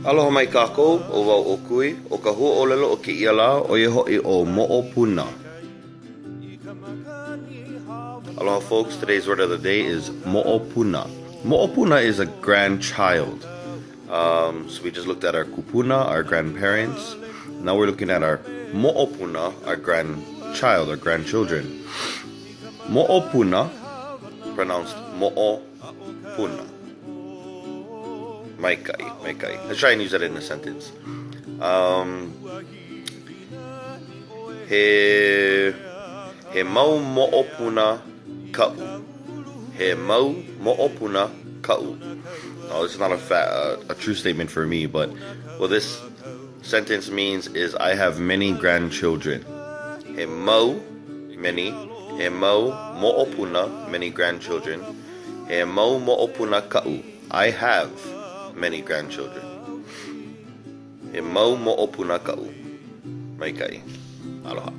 Aloha mai kākou, o wau o kui, o ka hua ʻōlelo o kēia la, o ia hoʻi o moopuna. Aloha folks, today's word of the day is moopuna. Moopuna is a grandchild. So we just looked at our kupuna, our grandparents. Now we're looking at our moopuna, our grandchild, our grandchildren. Moopuna, pronounced moopuna. Maikai. Let's try and use that in a sentence. He mau moopuna ka'u. He mau moopuna ka'u. Now, this is not a true statement for me, but what this sentence means is I have many grandchildren. He mau, many. He mau moopuna, many grandchildren. He mau moopuna ka'u. I have many grandchildren. He mau moopuna ka'u. Maikai. Aloha.